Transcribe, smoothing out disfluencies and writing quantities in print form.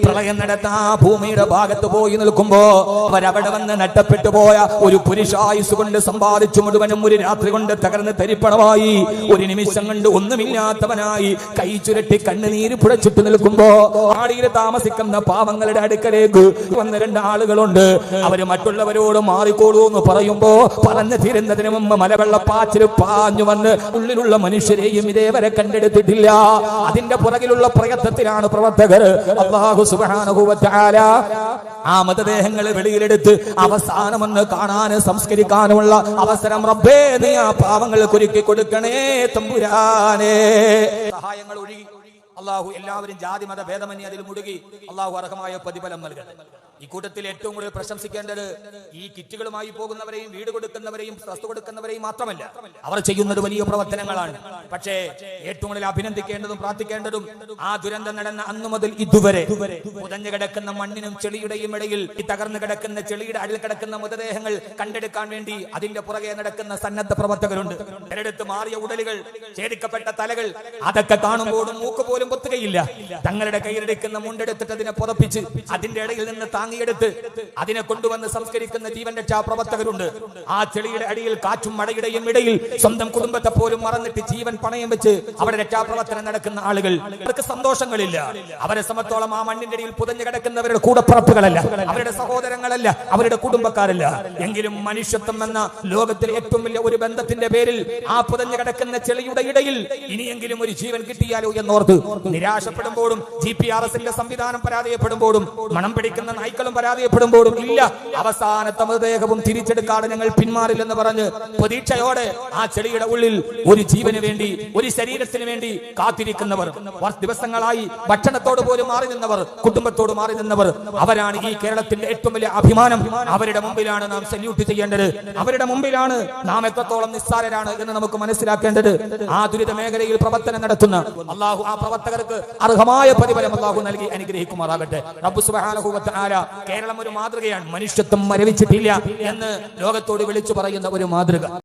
പ്രളയം നടത്താ ഭൂമിയുടെ ഭാഗത്ത് പോയി നിൽക്കുമ്പോ അവരവിടെ വന്ന് നട്ടപ്പെട്ടു പോയ ഒരു പുരുഷായുസ് കൊണ്ട് സമ്പാദിച്ചു മുഴുവനും ഒരു രാത്രി കൊണ്ട് തകർന്ന് തരിപ്പണമായി ഒരു നിമിഷം കൊണ്ട് ഒന്നുമില്ലാത്തവനായി കൈ ചുരട്ടി കണ്ണുനീര് പുഴച്ചിട്ട് നിൽക്കുമ്പോ ആടിയിൽ താമസിക്കുന്ന പാവങ്ങളുടെ അടുക്കലേക്ക് വന്ന രണ്ടാളുകളുണ്ട്. അവര് മറ്റുള്ളവരോട് മാറിക്കോളൂ എന്ന് പറയുമ്പോ പറഞ്ഞു തീരുന്നതിന് മുമ്പ് മലവെള്ളപ്പാച്ചിൽ പാഞ്ഞു വന്ന് ഉള്ളിലുള്ള മനുഷ്യരെയും ഇതേവരെ കണ്ടെടുത്തിട്ടില്ല. അതിന്റെ പുറകിലുള്ള പ്രയത്നത്തിലാണ് പ്രവർത്തകർ. അല്ലാഹു സുബ്ഹാനഹു വ തആല ആ മൃതദേഹങ്ങൾ വെളിയിലെടുത്ത് അവസാനമൊന്ന് കാണാനും സംസ്കരിക്കാനുമുള്ള അവസരം റബ്ബേ നീ ആ പാവങ്ങൾക്ക് ഒരുക്കി കൊടുക്കണേ തമ്പുരാനേ. സഹായങ്ങൾ ഒഴുകി അല്ലാഹു എല്ലാവരും ജാതി മത ഭേദമന്യേ അതിൽ മുഴുകി അല്ലാഹു അർഹമായ പ്രതിഫലം നൽകട്ടെ. ഈ കൂട്ടത്തിൽ ഏറ്റവും കൂടുതൽ പ്രശംസിക്കേണ്ടത് ഈ കിറ്റുകളുമായി പോകുന്നവരെയും വീട് കൊടുക്കുന്നവരെയും വസ്തു കൊടുക്കുന്നവരെയും മാത്രമല്ല, അവർ ചെയ്യുന്നത് വലിയ പ്രവർത്തനങ്ങളാണ്. പക്ഷേ ഏറ്റവും കൂടുതൽ അഭിനന്ദിക്കേണ്ടതും പ്രാർത്ഥിക്കേണ്ടതും ആ ദുരന്തം നടന്ന അന്നു മുതൽ ഇതുവരെ പുതഞ്ഞു കിടക്കുന്ന മണ്ണിനും ചെളിയുടെയും ഇടയിൽ ഈ തകർന്നു കിടക്കുന്ന ചെളിയുടെ അടിയിൽ കിടക്കുന്ന മൃതദേഹങ്ങൾ കണ്ടെടുക്കാൻ വേണ്ടി അതിന്റെ പുറകെ നടക്കുന്ന സന്നദ്ധ പ്രവർത്തകരുണ്ട്. ചിലടുത്ത് മാറിയ ഉടലുകൾ, ഛേദിക്കപ്പെട്ട തലകൾ, അതൊക്കെ കാണുമ്പോഴും മൂക്ക് പോലും പൊത്തുകയില്ല. തങ്ങളുടെ കയ്യിലെടുക്കുന്ന മുണ്ടെടുത്തിട്ട് അതിനെ പുറപ്പിച്ച് അതിന്റെ ഇടയിൽ നിന്ന് താങ്ങിയെടുത്ത് അതിനെ കൊണ്ടുവന്ന് സംസ്കരിക്കുന്ന ജീവൻ രക്ഷാ പ്രവർത്തകരുണ്ട്. ആ ചെളിയുടെ അടിയിൽ കാറ്റും മഴയുടെയും ഇടയിൽ സ്വന്തം കുടുംബത്തെ പോലും മറന്നിട്ട് ജീവൻ പണയം വെച്ച് അവിടെ രക്ഷാപ്രവർത്തനം നടക്കുന്ന ആളുകൾ. അവർക്ക് സന്തോഷങ്ങളില്ല. അവരെ സമത്തോളം ആ മണ്ണിന്റെ അടിയിൽ പുതഞ്ഞു കിടക്കുന്നവരുടെ കൂടപ്പുറപ്പുകളല്ല, അവരുടെ സഹോദരങ്ങളല്ല, അവരുടെ കുടുംബക്കാരല്ല. എങ്കിലും മനുഷ്യത്വം എന്ന ലോകത്തിലെ ഏറ്റവും വലിയ ഒരു ബന്ധത്തിന്റെ പേരിൽ ആ പുതഞ്ഞു കിടക്കുന്ന ചെളിയുടെ ഇടയിൽ ഇനിയെങ്കിലും ഒരു ജീവൻ കിട്ടിയാലോ എന്നോർത്ത് നിരാശപ്പെടുമ്പോഴും GPRSന്റെ സംവിധാനം പരാജയപ്പെടുമ്പോഴും മണം പിടിക്കുന്ന നായ്ക്കളും പരാജയപ്പെടുമ്പോഴും ഇല്ല, അവസാനത്തെ മൃതദേഹവും തിരിച്ചെടുക്കാതെ ഞങ്ങൾ പിന്മാറില്ലെന്ന് പറഞ്ഞ് പ്രതീക്ഷയോടെ ആ ചെളിയുടെ ഉള്ളിൽ ഒരു ജീവന് വേണ്ടി, ഒരു ശരീരത്തിന് വേണ്ടി കാത്തിരിക്കുന്നവർ, ദിവസങ്ങളായി ഭക്ഷണത്തോട് പോലും മാറി നിന്നവർ, കുടുംബത്തോട് മാറി നിന്നവർ, അവരാണ് ഈ കേരളത്തിന്റെ ഏറ്റവും വലിയ അഭിമാനം. അവരുടെ മുമ്പിലാണ് നാം സല്യൂട്ട് ചെയ്യേണ്ടത്. അവരുടെ മുമ്പിലാണ് നാം എത്രത്തോളം നിസ്സാരരാണ് എന്ന് നമുക്ക് മനസ്സിലാക്കേണ്ടത്. ആ ദുരിത മേഖലയിൽ പ്രവർത്തനം നടത്തുന്ന അല്ലാഹു ആ പ്രവർത്തകർക്ക് അർഹമായ പ്രതിഫലം അല്ലാഹു നൽകി അനുഗ്രഹിക്കുമാറാകട്ടെ. റബ്ബ് സുബ്ഹാനഹു വ തആല കേരളം ഒരു മാതൃകയാണ്. മനുഷ്യത്വം മരവിച്ചിട്ടില്ല എന്ന് ലോകത്തോട് വിളിച്ചു പറയുന്ന ഒരു മാതൃക.